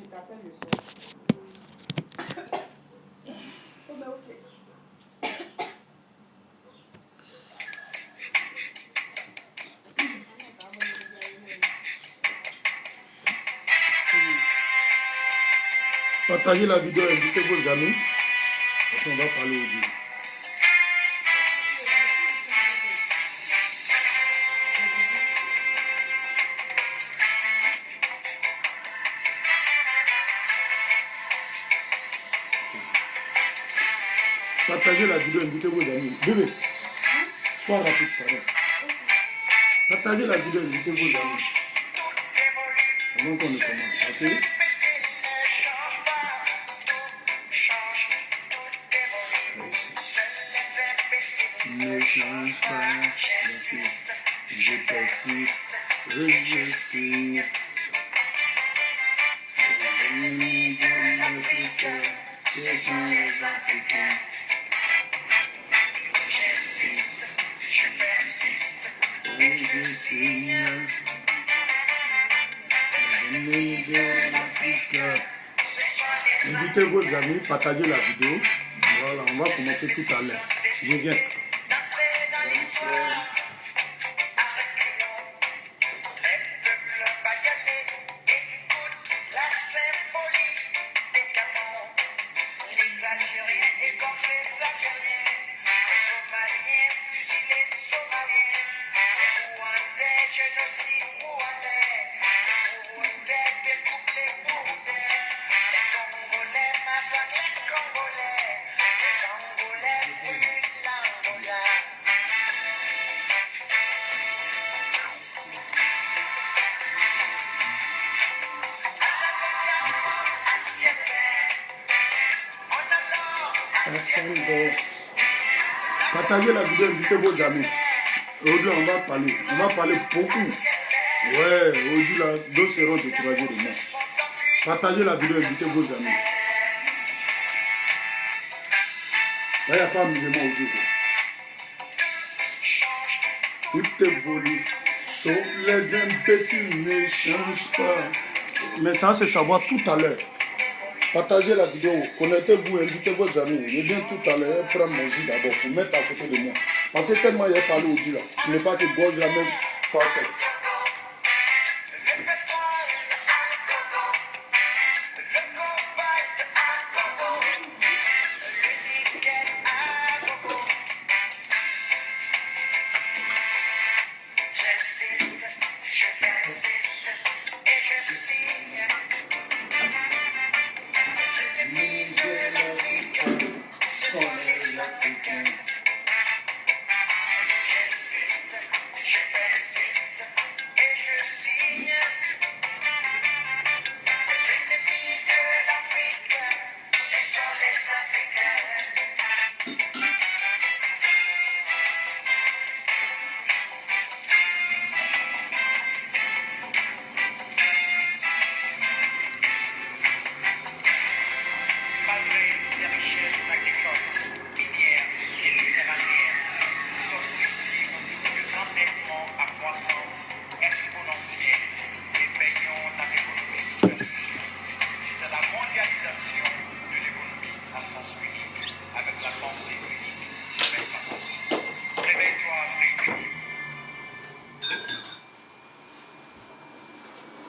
t'appelle le soir. Oh, mais ok. Partagez la vidéo, invitez vos amis. Parce qu'on va parler au Dieu. Partagez la vidéo, invitez vos amis. Bébé, sois rapide, pardon. Partagez la vidéo, invitez vos amis. Avant qu'on ne commence. Passez. Ne change pas, je persiste, je signe. Ce sont les Africains. J'insiste, je persiste, et je signe. Les ennemis de l'Afrique. Invitez vos amis, partagez la vidéo. Voilà, on va commencer tout à l'heure. Je viens. Partagez la vidéo, invitez vos amis. Aujourd'hui, on va parler beaucoup. Ouais, aujourd'hui, là, d'autres seront découragés de moi. Partagez la vidéo, invitez vos amis. Là, il n'y a pas amusement aujourd'hui. Tout évolue, sauf les imbéciles ne changent pas. Mais ça, c'est savoir tout à l'heure. Partagez la vidéo, connectez-vous, invitez vos amis. Je viens tout à l'heure prendre mon jus d'abord pour mettre à côté de moi. Parce que tellement il a parlé au jus là. Ce n'est pas que gauche la même façon.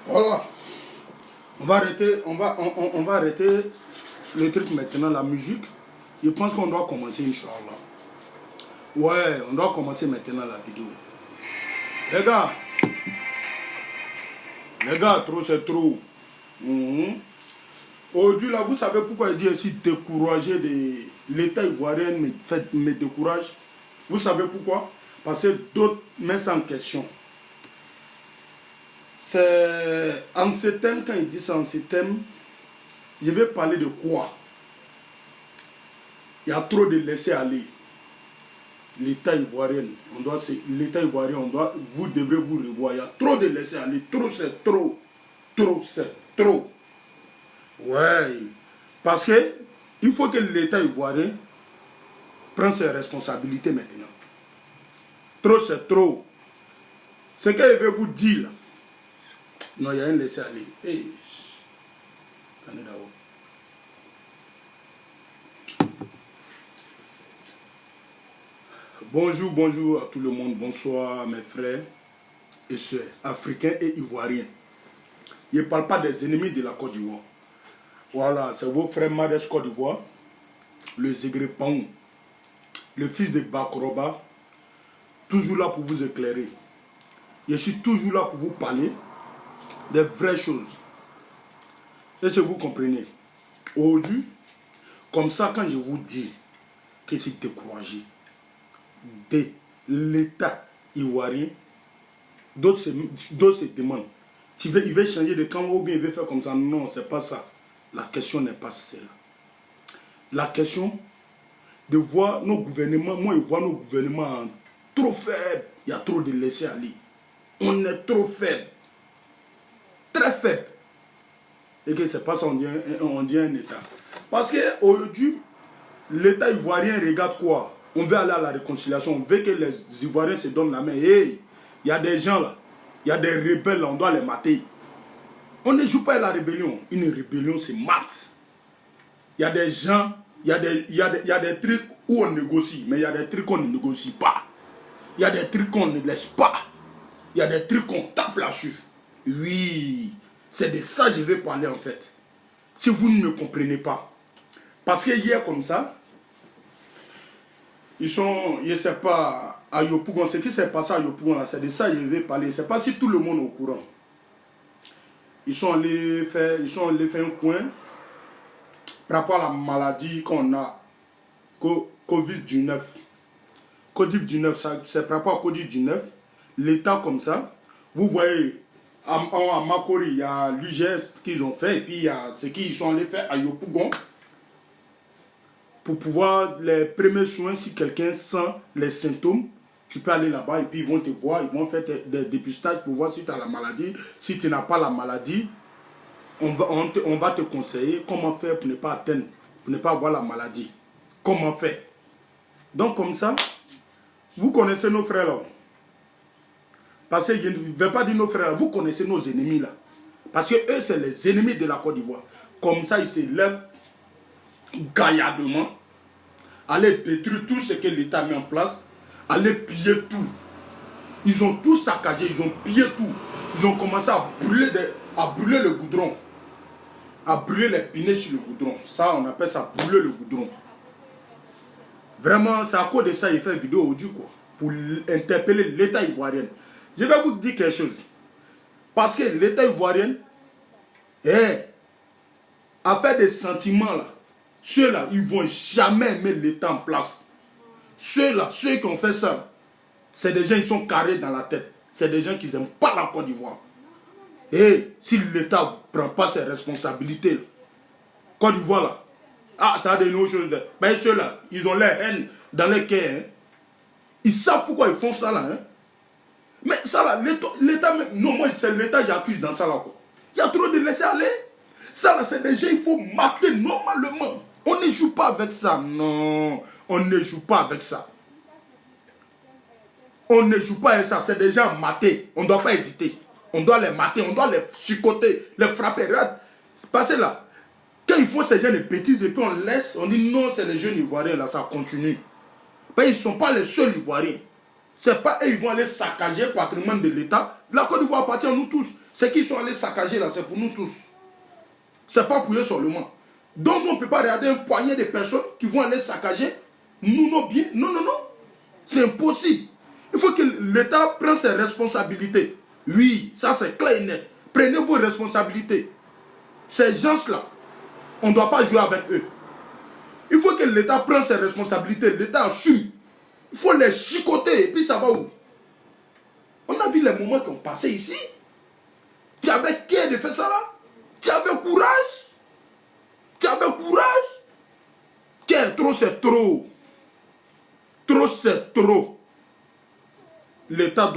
Voilà. On va arrêter le truc maintenant, la musique. Je pense qu'on doit commencer, Inch'Allah. Ouais, on doit commencer maintenant la vidéo. Les gars, trop c'est trop. Aujourd'hui, là, vous savez pourquoi il dit ici décourager de l'État ivoirien me décourage. Vous savez pourquoi? Parce que d'autres mettent ça en question. C'est en ce thème, quand il dit ça en ce thème, je vais parler de quoi? Il y a trop de laisser aller. L'État ivoirien, vous devrez vous revoir. Il y a trop de laisser aller. Trop, c'est trop. Trop, c'est trop. Ouais. Parce que il faut que l'État ivoirien prenne ses responsabilités maintenant. Trop, c'est trop. Ce que je vais vous dire là. Non, il y a un laisser aller. Hey. Bonjour, bonjour à tout le monde. Bonsoir mes frères et sœurs, africains et ivoiriens. Je ne parle pas des ennemis de la Côte d'Ivoire. Voilà, c'est vos frères Madès Côte d'Ivoire, le Zégré-Paon, le fils de Bakroba, toujours là pour vous éclairer. Je suis toujours là pour vous parler des vraies choses. Est-ce que vous comprenez? Aujourd'hui, comme ça, quand je vous dis que c'est découragé de l'État ivoirien, d'autres se demandent, il veut changer de camp ou bien il veut faire comme ça. Non, c'est pas ça. La question n'est pas celle-là. La question de voir nos gouvernements, moi je vois nos gouvernements trop faibles. Il y a trop de laisser aller. On est trop faible. Très faible. Et que c'est pas ça, on dit un État. Parce qu'aujourd'hui, l'État ivoirien regarde quoi? On veut aller à la réconciliation, on veut que les Ivoiriens se donnent la main. Hey, il y a des gens là, il y a des rebelles là, on doit les mater. On ne joue pas à la rébellion. Une rébellion, c'est mat. Il y a des gens, il y a des trucs où on négocie, mais il y a des trucs qu'on ne négocie pas. Il y a des trucs qu'on ne laisse pas. Il y a des trucs qu'on tape là-dessus. Oui, c'est de ça que je vais parler en fait. Si vous ne me comprenez pas. Parce que hier comme ça, ils sont, je ne sais pas, à Yopougon, ce qui s'est passé à Yopougon, c'est de ça que je vais parler. Je ne sais pas si tout le monde est au courant. Ils sont allés faire un coin par rapport à la maladie qu'on a, Covid-19. Covid-19, c'est par rapport à Covid-19. L'État comme ça, vous voyez, à Makori, il y a l'UGS qu'ils ont fait, et puis il y a ce qu'ils sont allés faire à Yopougon. Pour pouvoir les premiers soins, si quelqu'un sent les symptômes, tu peux aller là-bas et puis ils vont te voir, ils vont faire des dépistages pour voir si tu as la maladie. Si tu n'as pas la maladie, on va te conseiller comment faire pour ne pas atteindre, pour ne pas avoir la maladie. Comment faire? Donc comme ça, vous connaissez nos frères là. Parce que je ne vais pas dire nos frères là, vous connaissez nos ennemis là. Parce que eux, c'est les ennemis de la Côte d'Ivoire. Comme ça, ils se lèvent gaillardement, aller détruire tout ce que l'État a mis en place, aller piller tout. Ils ont tout saccagé, ils ont pillé tout. Ils ont commencé à brûler le goudron, à brûler les pinets sur le goudron. Ça, on appelle ça brûler le goudron. Vraiment, c'est à cause de ça qu'il fait une vidéo aujourd'hui, quoi, pour interpeller l'État ivoirien. Je vais vous dire quelque chose. Parce que l'État ivoirien a fait des sentiments là. Ceux-là, ils ne vont jamais mettre l'État en place. Ceux-là, ceux qui ont fait ça, c'est des gens qui sont carrés dans la tête. C'est des gens qui n'aiment pas la Côte d'Ivoire. Et si l'État ne prend pas ses responsabilités, là, Côte d'Ivoire, là, ça a des nouvelles choses. Ben ceux-là, ils ont leur haine dans les cœurs. Hein. Ils savent pourquoi ils font ça là. Hein. Mais ça là, l'État, non, moi, c'est l'État qui accuse dans ça là. Quoi. Il y a trop de laisser aller. Ça là, c'est des gens, il faut mater normalement. On ne joue pas avec ça. Non, on ne joue pas avec ça. On ne joue pas avec ça. C'est des gens matés. On ne doit pas hésiter. On doit les mater, on doit les chicoter, les frapper. Passez là. Quand il faut ces gens de bêtises et puis on laisse, on dit non, c'est les jeunes Ivoiriens là, ça continue. Mais ils ne sont pas les seuls Ivoiriens. C'est pas eux, ils vont aller saccager le patrimoine de l'État. La Côte d'Ivoire appartient à nous tous. C'est qu'ils sont allés saccager là, c'est pour nous tous. C'est pas pour eux seulement. Donc on ne peut pas regarder un poignet de personnes qui vont aller saccager nos biens. Non, non, non. C'est impossible. Il faut que l'État prenne ses responsabilités. Oui, ça c'est clair et net. Prenez vos responsabilités. Ces gens-là, on ne doit pas jouer avec eux. Il faut que l'État prenne ses responsabilités. L'État assume. Il faut les chicoter. Et puis ça va où? On a vu les moments qui ont passé ici. Tu avais qui de faire ça là? Tu avais courage? Tu avais courage? Trop c'est trop. Trop c'est trop. L'État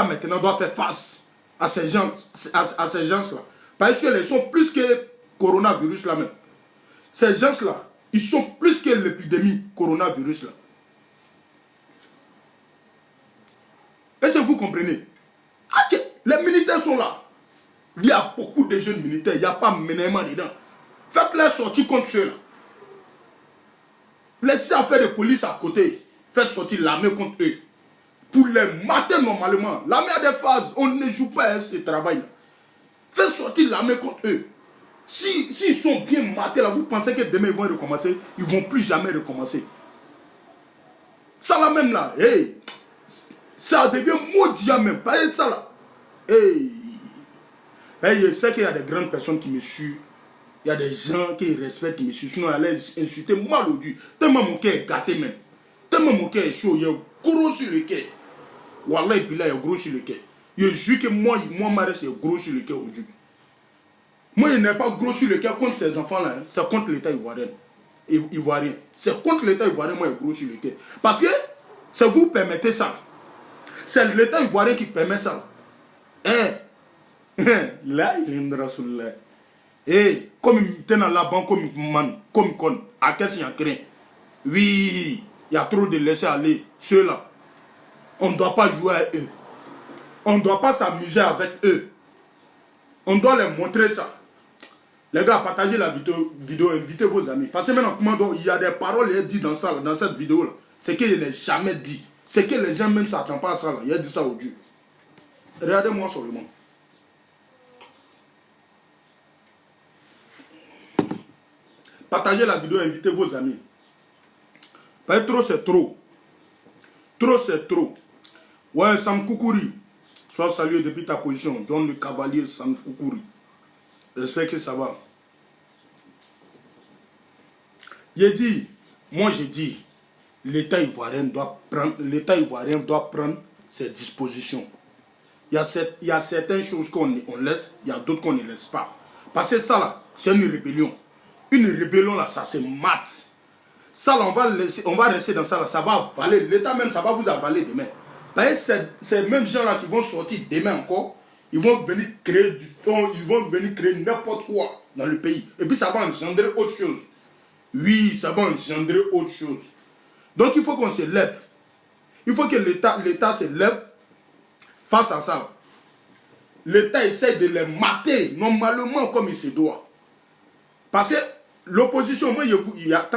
maintenant doit faire face à ces gens, à ces gens-là. Parce qu'ils sont plus que coronavirus là même. Ces gens-là, ils sont plus que l'épidémie coronavirus là. Est-ce que vous comprenez? Les militaires sont là. Il y a beaucoup de jeunes militaires, il n'y a pas ménagement dedans. Faites-les sortir contre ceux-là. Laissez affaire de police à côté. Faites sortir l'armée contre eux. Pour les mater normalement. L'armée a des phases. On ne joue pas à ce travail. Faites sortir l'armée contre eux. S'ils sont bien matés là, vous pensez que demain ils vont recommencer? Ils ne vont plus jamais recommencer. Ça là même là, hey, ça devient maudit même. Pas ça là. Hey. Hey, je sais qu'il y a des grandes personnes qui me suivent. Il y a des gens qui respectent, qui me suivent. Sinon, ils allaient insulter mal au Dieu. Tellement mon cœur est gâté même. Tellement mon cœur est chaud. Il y a gros sur le cœur. Wallah, et puis là, il y a gros sur le cœur. Je jure que moi ma reste, il y a gros sur le cœur au Dieu. Moi, il n'est pas gros sur le cœur contre ces enfants-là. Hein. C'est contre l'État ivoirien. Ivoirien. C'est contre l'État ivoirien, moi, il y a gros sur le cœur. Parce que, ça vous permettez ça. C'est l'État ivoirien qui permet ça. Là, il est là. Et comme il était dans la banque, comme con, à qu'est-ce qu'il y a craint? Oui, il y a trop de laisser aller. Ceux-là, on ne doit pas jouer avec eux. On ne doit pas s'amuser avec eux. On doit leur montrer ça. Les gars, partagez la vidéo, invitez vos amis. Parce que maintenant, il y a des paroles dites dans cette vidéo-là. C'est qu'il n'est jamais dit. C'est que les gens même ne s'attendent pas à ça. Là. Il a dit ça au Dieu. Regardez-moi sur le monde. Partagez la vidéo, invitez vos amis. Parce que trop, c'est trop. Trop, c'est trop. Ouais, Sam Koukouri. Sois salué depuis ta position. Donne le cavalier Sam Koukouri. J'espère que ça va. J'ai dit, l'État ivoirien doit prendre ses dispositions. Il y a certaines choses qu'on laisse, il y a d'autres qu'on ne laisse pas. Parce que ça là, c'est une rébellion. Une rébellion là, ça se mate. Ça là, on va rester dans ça là, ça va avaler. L'État même, ça va vous avaler demain. Parce que ces mêmes gens là qui vont sortir demain encore, ils vont venir créer du ton, ils vont venir créer n'importe quoi dans le pays. Et puis ça va engendrer autre chose. Oui, ça va engendrer autre chose. Donc il faut qu'on se lève. Il faut que l'État se lève face à ça. L'État essaie de les mater normalement comme il se doit. Parce que l'opposition, moi,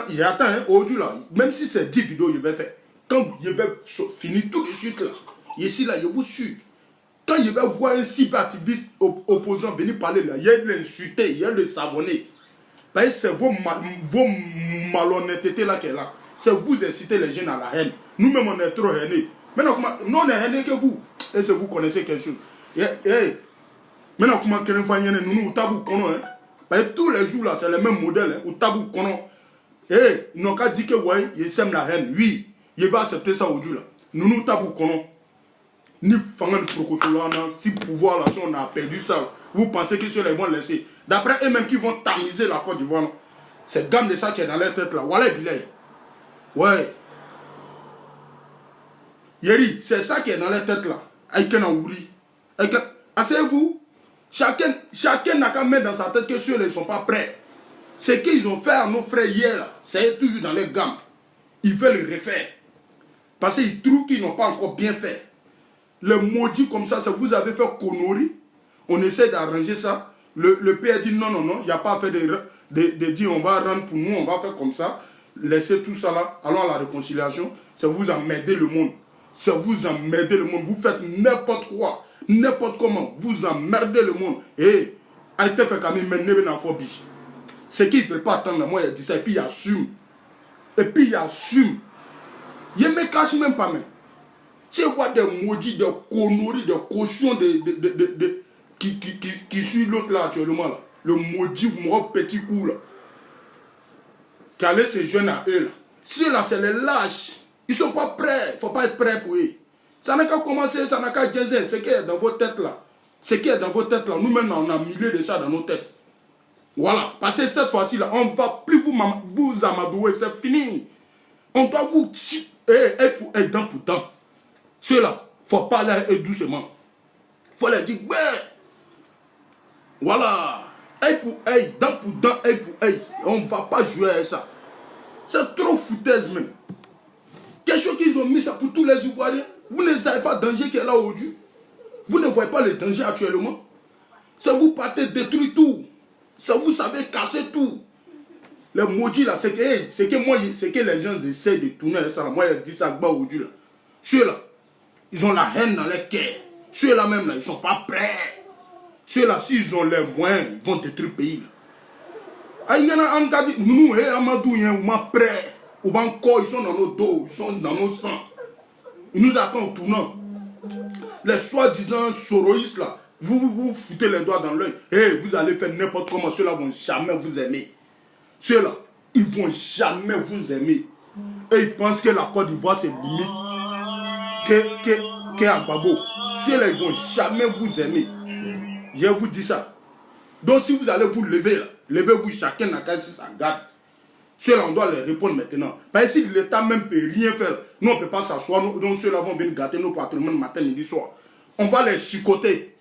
j'attends aujourd'hui là, même si c'est 10 vidéos, je vais faire. Quand je vais finir tout de suite là, ici là, je vous suis. Quand je vais voir un cyberactiviste opposant venir parler là, il y a de l'insulter, il y a de le savonner. Parce que c'est vos malhonnêtetés là qui est là. C'est vous inciter les jeunes à la haine. Nous-mêmes, on est trop hainés. Maintenant, nous, on est hainés que vous. Et si vous connaissez quelque chose. Maintenant, comment nous tabou kono, hein? Parce que tous les jours là, c'est le même modèle. Ou tabou kono. Ils n'ont qu'à dire que ouais, ils sèment la haine. Oui, ils vont accepter ça aujourd'hui là. Nous tabou kono. Ni fangan prokosolana, si pouvoir là, si on a perdu ça, vous pensez que ceux-là vont laisser. D'après eux-mêmes qui vont tamiser la Côte d'Ivoire, c'est gamme de ça qui est dans leur tête là. Voilà, bilay. Ouais. Yeri, c'est ça qui est dans leur tête là. Aïken Aouri. Asseyez-vous. Chacun n'a qu'à mettre dans sa tête que ceux-là ne sont pas prêts. Ce qu'ils ont fait à nos frères hier là, c'est toujours dans leur gamme. Ils veulent le refaire. Parce qu'ils trouvent qu'ils n'ont pas encore bien fait. Le maudit comme ça vous avez fait connerie. On essaie d'arranger ça. Le père dit non, il n'y a pas fait de dire on va rendre pour nous, on va faire comme ça. Laissez tout ça là, allons à la réconciliation. C'est vous emmerder le monde. C'est vous emmerder le monde. Vous faites n'importe quoi, n'importe comment. Vous emmerdez le monde. Et Aïté fait quand même mener dans phobie. C'est qu'ils ne veulent pas attendre. Moi, il dit ça et puis il assume. Et puis il assume. Il ne me cache même pas même. C'est quoi des maudits, des conneries, des cautions qui suit l'autre là actuellement là. Le maudit, moi, petit coup là. Qui allait se jeune à eux là. Si là, c'est les lâches. Ils ne sont pas prêts. Il ne faut pas être prêt pour eux. Ça n'a qu'à commencer, ça n'a qu'à gagner. Ce qui est dans vos têtes là. Ce qui est dans vos têtes là. Nous-mêmes, on a millé de ça dans nos têtes. Voilà. Parce que cette fois-ci là, on ne va plus vous amadouer. C'est fini. On doit vous être pour être dent pour dent. Ceux-là, il ne faut pas aller doucement. Il faut leur dire, ben, voilà, œil pour œil, dent pour dent, œil pour œil. On ne va pas jouer avec ça. C'est trop foutaise même. Quelque chose qu'ils ont mis ça pour tous les Ivoiriens. Vous ne savez pas le danger qui est là aujourd'hui. Vous ne voyez pas le danger actuellement. C'est vous partez détruire tout. C'est vous savez casser tout. Les maudits là, c'est que les gens essaient de tourner ça. Moi, je dis ça aujourd'hui là. Ceux-là, ils ont la haine dans leur cœur. Ceux-là même là, ils ne sont pas prêts. Ceux-là, s'ils ont les moyens, ils vont détruire le pays. Il y en a un qui dit, nous, Amadou, ils sont prêts. Ils sont dans nos dos, ils sont dans nos sangs. Ils nous attendent au tournant. Les soi-disant soroïstes là, vous foutez les doigts dans l'œil. Vous allez faire n'importe comment. Ceux-là vont jamais vous aimer. Ceux-là, ils vont jamais vous aimer. Et ils pensent que la Côte d'Ivoire, c'est limite qu'est Agbagbo. Ceux-là, ils vont jamais vous aimer. Je vous dis ça. Donc, si vous allez vous lever, là, levez-vous chacun dans sa garde. Ceux-là, on doit les répondre maintenant. Parce que si l'État même ne peut rien faire, nous, on ne peut pas s'asseoir. Donc, ceux-là vont venir gâter nos patrimoines matin, midi, soir. On va les chicoter.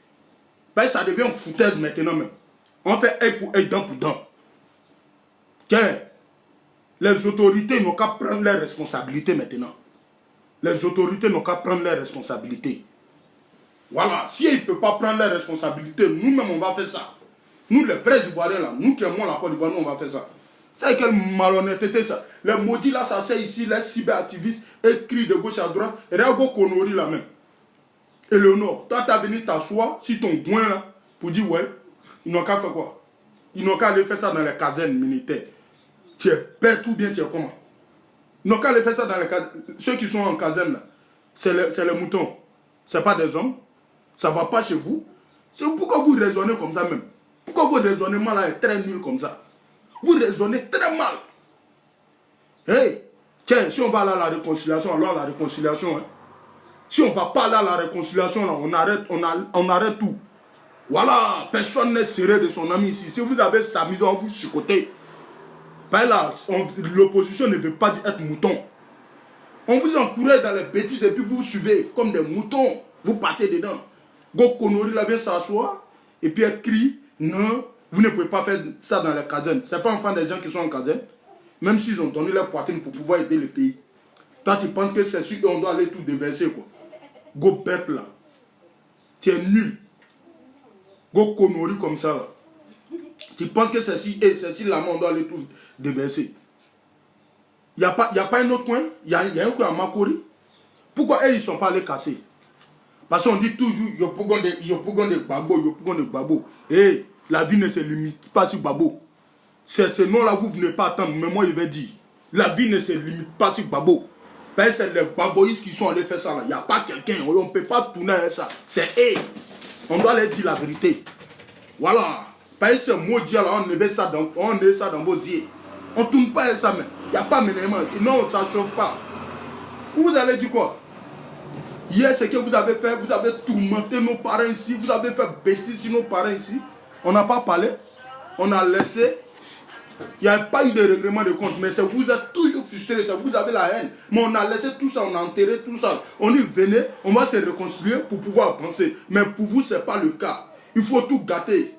Parce que ça devient une foutaise maintenant même. On fait œil pour œil, dent pour dent. Les autorités n'ont qu'à prendre leurs responsabilités maintenant. Les autorités n'ont qu'à prendre leurs responsabilités. Voilà. Si ils ne peuvent pas prendre leurs responsabilités, nous-mêmes, on va faire ça. Nous, les vrais Ivoiriens, là, nous qui aimons la Côte d'Ivoire, nous, on va faire ça. C'est quelle malhonnêteté, ça. Les maudits, là, ça c'est ici, les cyberactivistes écrits de gauche à droite. Réago Konori, là même. Eleonore, toi, tu as venu t'asseoir sur ton coin, là, pour dire, ouais, ils n'ont qu'à faire quoi? Ils n'ont qu'à aller faire ça dans les casernes militaires. Tu es bête ou bien tu es comment? Ils n'ont qu'à aller faire ça dans les casernes. Ceux qui sont en caserne, là, c'est les moutons. Ce n'est pas des hommes. Ça ne va pas chez vous. C'est pourquoi vous raisonnez comme ça même. Pourquoi votre raisonnement là est très nul comme ça? Vous raisonnez très mal. Tiens, si on va aller à la réconciliation, alors la réconciliation. Hein. Si on ne va pas aller à la réconciliation, là, on arrête tout. Voilà, personne n'est serré de son ami ici. Si vous avez sa maison, on vous chicoter. Ben là, l'opposition ne veut pas être mouton. On vous encourage dans les bêtises et puis vous suivez comme des moutons. Vous partez dedans. Go Konori là vient s'asseoir et puis elle crie. Non, vous ne pouvez pas faire ça dans les casernes. Ce n'est pas enfant des gens qui sont en caserne. Même s'ils ont donné leur poitrine pour pouvoir aider le pays. Toi, tu penses que c'est sûr qu'on doit aller tout déverser, quoi. Go bête, là. Tu es nul. Go Konori comme ça, là. Tu penses que c'est si là, on doit aller tout déverser. Il n'y a pas un autre coin. Il y a un coin à Makori. Pourquoi eux, ils ne sont pas allés casser? Parce qu'on dit toujours, Yopougon de Gbagbo. La vie ne se limite pas sur Gbagbo. C'est ce nom-là, vous ne venez pas attendre. Mais moi, je vais dire, la vie ne se limite pas sur Gbagbo. C'est les Gbagboïstes qui sont allés faire ça. Il n'y a pas quelqu'un. On ne peut pas tourner à ça. C'est eux. On doit leur dire la vérité. Voilà. Parce que ce maudit là, on met ça dans vos yeux. On ne tourne pas à ça, mais il n'y a pas ménagement. Non, ça ne chauffe pas. Vous allez dire quoi? Hier, ce que vous avez fait, vous avez tourmenté nos parents ici, vous avez fait bêtises sur nos parents ici. On n'a pas parlé, on a laissé. Il n'y a pas eu de règlement de compte, mais vous êtes toujours frustrés, vous avez la haine. Mais on a laissé tout ça, on a enterré tout ça. On y venait, on va se réconcilier pour pouvoir avancer. Mais pour vous, ce n'est pas le cas. Il faut tout gâter.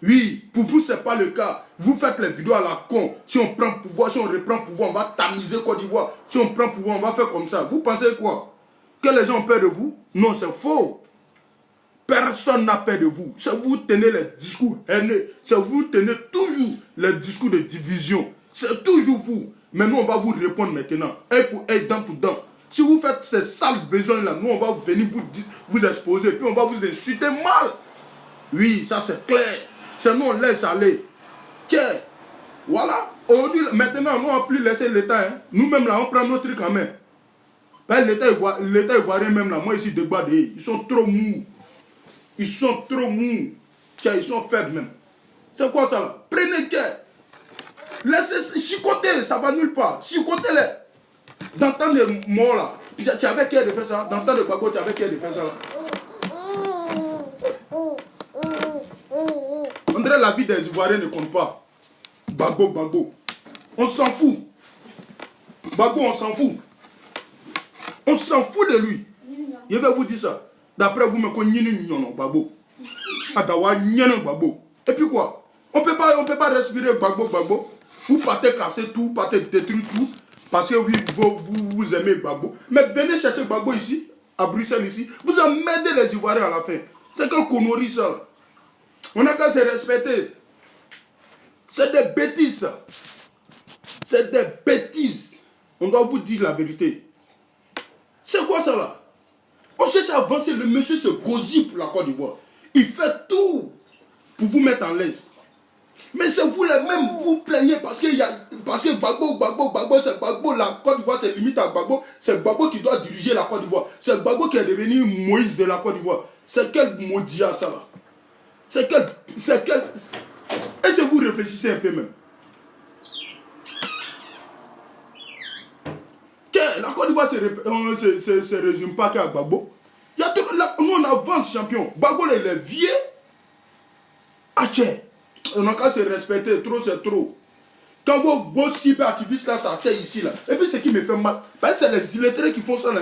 Oui, pour vous, ce n'est pas le cas. Vous faites les vidéos à la con. Si on prend pouvoir, si on reprend pouvoir, on va tamiser Côte d'Ivoire. Si on prend pouvoir, on va faire comme ça. Vous pensez quoi? Que les gens ont peur de vous? Non, c'est faux. Personne n'a peur de vous. C'est vous tenez les discours haineux. C'est vous tenez toujours les discours de division. C'est toujours vous. Mais nous, on va vous répondre maintenant. Œil pour œil, dent pour dent. Si vous faites ces sales besoins-là, nous, on va venir vous exposer. Puis on va vous insulter mal. Oui, ça c'est clair. C'est nous, on laisse aller. Tiens, voilà. Aujourd'hui, maintenant, nous, on n'a plus laissé l'État. Hein. Nous-mêmes, là, on prend notre truc en main. L'État ivoirien même là, moi ici débat ils sont trop mous. Ils sont trop mous. Ils sont faibles même. C'est quoi ça là? Prenez care. Laissez chicoter, ça va nulle part. Chicotez-les. Dans le temps de mort là, tu avais care de faire ça. Dans le temps de Gbagbo, tu avais care de faire ça là. On dirait la vie des Ivoiriens ne compte pas. Gbagbo. On s'en fout. Gbagbo, on s'en fout. On s'en fout de lui. Je vais vous dire ça. D'après vous, me connaissez Gbagbo. Adawa Gbagbo. Et puis quoi? On peut pas respirer Gbagbo. Vous partez casser tout, partez détruire tout. Parce que oui, vous aimez Gbagbo. Mais venez chercher Gbagbo ici, à Bruxelles ici. Vous emmerdez les Ivoiriens à la fin. C'est quel connerie ça là? On n'a qu'à se respecter. C'est des bêtises, ça. C'est des bêtises. On doit vous dire la vérité. C'est quoi ça là? On cherche à avancer. Le monsieur se gosille pour la Côte d'Ivoire. Il fait tout pour vous mettre en l'aise. Mais c'est vous les mêmes, vous plaignez parce que Gbagbo, c'est Gbagbo, la Côte d'Ivoire, c'est limite à Gbagbo. C'est Gbagbo qui doit diriger la Côte d'Ivoire. C'est Gbagbo qui est devenu Moïse de la Côte d'Ivoire. C'est quel maudit ça là? C'est quel... Est-ce que vous réfléchissez un peu même? La Côte d'Ivoire ne se résume pas qu'à Gbagbo. Nous on avance champion. Gbagbo il est vieux. Ah tiens. On n'a qu'à se respecter, trop c'est trop. Quand vos cyberactivistes là s'asseyent ici là, et puis ce qui me fait mal, c'est les illettrés qui font ça là.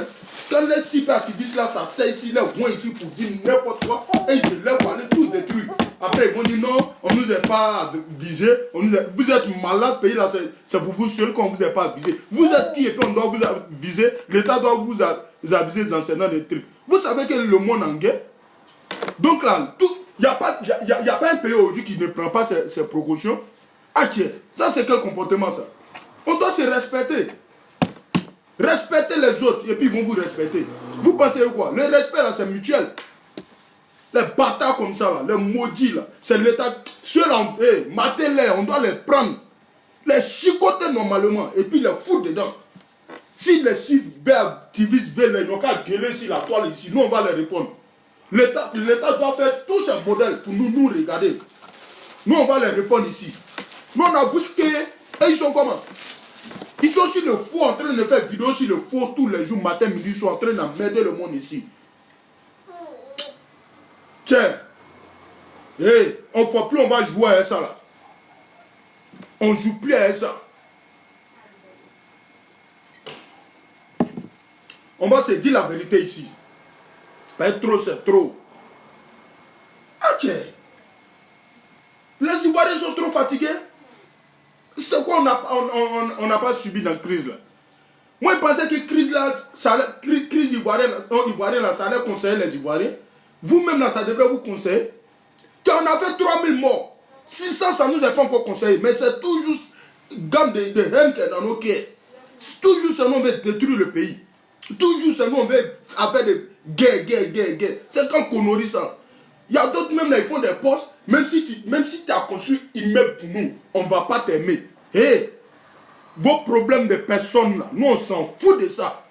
Quand les cyberactivistes là s'asseyent ici, là, vont ici pour dire n'importe quoi, et ils se lèvent pour aller tout détruire. Après ils vont dire non, on ne nous a pas visé, vous êtes malade, pays là, c'est pour vous seul qu'on ne vous a pas visé. Vous êtes qui et puis on doit vous viser, l'État doit vous aviser dans ce genre de trucs. Vous savez que le monde en guerre, donc là, tout. Il n'y a pas un pays aujourd'hui qui ne prend pas ses précautions. Ah tiens, ça c'est quel comportement ça? On doit se respecter. Respectez les autres et puis ils vont vous respecter. Vous pensez quoi? Le respect là c'est mutuel. Les bâtards comme ça là, les maudits là, c'est l'État. Ceux-là, matez-les, on doit les prendre. Les chicoter normalement et puis les foutre dedans. Si les cyberactivistes veulent, ils n'ont qu'à gueuler sur la toile ici, nous on va les répondre. L'État doit faire tous ces modèles pour nous regarder. Nous, on va les répondre ici. Nous, on a bousqué. Et ils sont comment? Ils sont sur le faux en train de faire vidéo sur le faux tous les jours, matin, midi, ils sont en train d'emmerder le monde ici. Tiens. On ne fait plus, on va jouer à ça là. On ne joue plus à ça. On va se dire la vérité ici. Pas trop, c'est trop. Ok. Les Ivoiriens sont trop fatigués. C'est quoi on n'a pas subi dans la crise là? Moi, je pensais que crise là, crise ivoirienne là, ça allait conseiller les Ivoiriens. Vous-même là, ça devrait vous conseiller. Quand on a fait 3000 morts, 600, ça ne nous a pas encore conseillé. Mais c'est toujours gamme de haine qui est dans nos cœurs. Toujours seulement on veut détruire le pays. Toujours seulement on veut faire des guerre. C'est quand connerie ça. Il y a d'autres même là, ils font des postes. Même si tu as construit immeuble pour nous, on ne va pas t'aimer. Vos problèmes de personnes là, nous on s'en fout de ça.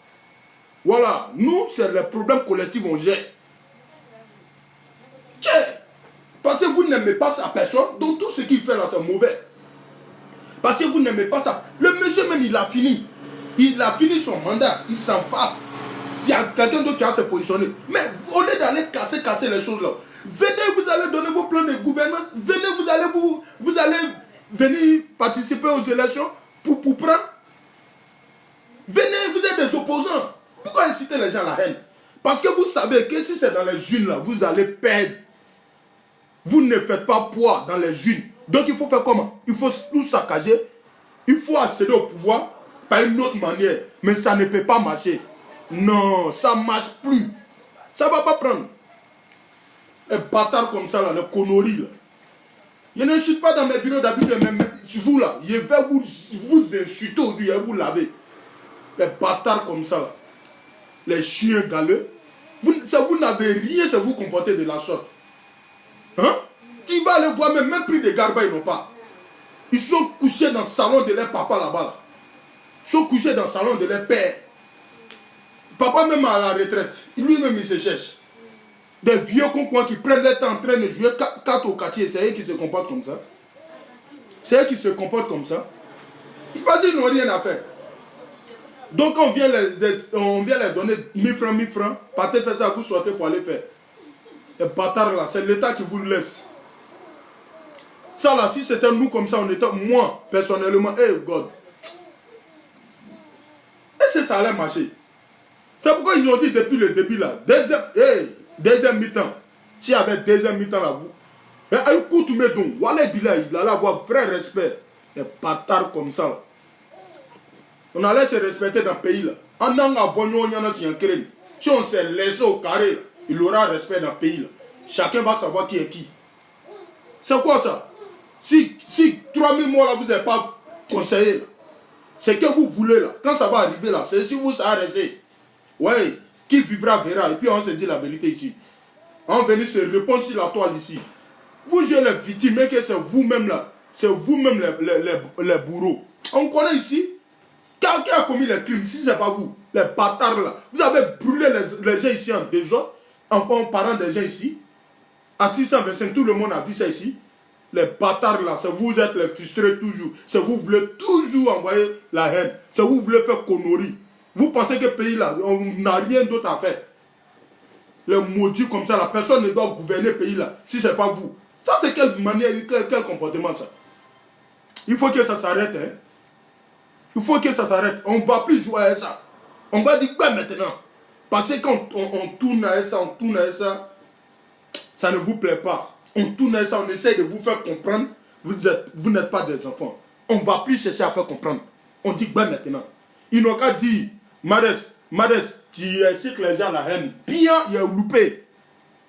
Voilà, nous c'est les problèmes collectifs on gère. Tiens, parce que vous n'aimez pas sa personne, donc tout ce qu'il fait là c'est mauvais. Parce que vous n'aimez pas ça. Le monsieur même il a fini. Il a fini son mandat, il s'en va. Il y a quelqu'un d'autre qui a se positionner. Mais au lieu d'aller casser les choses là, venez, vous allez donner vos plans de gouvernance. Venez, vous allez venir participer aux élections pour prendre. Venez, vous êtes des opposants. Pourquoi inciter les gens à la haine? Parce que vous savez que si c'est dans les urnes là, vous allez perdre. Vous ne faites pas poids dans les urnes. Donc il faut faire comment? Il faut tout saccager. Il faut accéder au pouvoir par une autre manière. Mais ça ne peut pas marcher. Non, ça ne marche plus. Ça ne va pas prendre. Les bâtards comme ça, là, les conneries. Là. Je n'insulte pas dans mes vidéos d'habitude, mais sur vous là, je vais vous insulter aujourd'hui, je vais vous laver. Les bâtards comme ça, là. Les chiens galeux. Vous n'avez rien, c'est vous comporter de la sorte. Hein? Tu vas aller voir, même pris des garbats, ils n'ont pas. Ils sont couchés dans le salon de leur papa là-bas. Là. Ils sont couchés dans le salon de leur père. Papa même à la retraite, lui-même il se cherche. Des vieux concons qui prennent le temps en train de jouer 4 au quartier, c'est eux qui se comportent comme ça. C'est eux qui se comportent comme ça. Parce qu'ils n'ont rien à faire. Donc on vient les donner 1000 francs, partez faire ça, vous sortez pour aller faire. Les bâtards là, c'est l'État qui vous le laisse. Ça là, si c'était nous comme ça, on était, moi, personnellement, God. Est-ce que ça allait marcher? C'est pourquoi ils ont dit depuis le début là, deuxième mi-temps, s'il y avait deuxième mi-temps là, vous, un coup tu mets donc, voilà, il allait avoir vrai respect. Les bâtards comme ça là. On allait se respecter dans le pays là. Si on s'est laissé au carré là, il aura respect dans le pays là. Chacun va savoir qui est qui. C'est quoi ça? Si 3000 morts là, vous n'avez pas conseillé, c'est que vous voulez là. Quand ça va arriver là, c'est si vous arrêtez. Ouais, qui vivra verra. Et puis on se dit la vérité ici. On vient se répondre sur la toile ici. Vous jouez les victimes, mais que c'est vous-même là. C'est vous-même les bourreaux. On connaît ici. Qui a commis les crimes? Si ce n'est pas vous, les bâtards là. Vous avez brûlé les gens ici en désordre, en parlant des gens ici. À 625, tout le monde a vu ça ici. Les bâtards là, c'est vous êtes les frustrés toujours. C'est vous voulez toujours envoyer la haine. C'est vous voulez faire connerie. Vous pensez que le pays là, on n'a rien d'autre à faire. Les maudits comme ça, la personne ne doit gouverner le pays là, si ce n'est pas vous. Ça c'est quelle manière, quel comportement ça? Il faut que ça s'arrête. Hein? Il faut que ça s'arrête. On ne va plus jouer à ça. On va dire quoi maintenant? Parce que quand on tourne à ça, ça ne vous plaît pas. On tourne à ça, on essaie de vous faire comprendre. Vous n'êtes pas des enfants. On ne va plus chercher à faire comprendre. On dit quoi maintenant? Il n'a qu'à dire, Madès, tu incites les gens à la haine. Bien, il a loupé.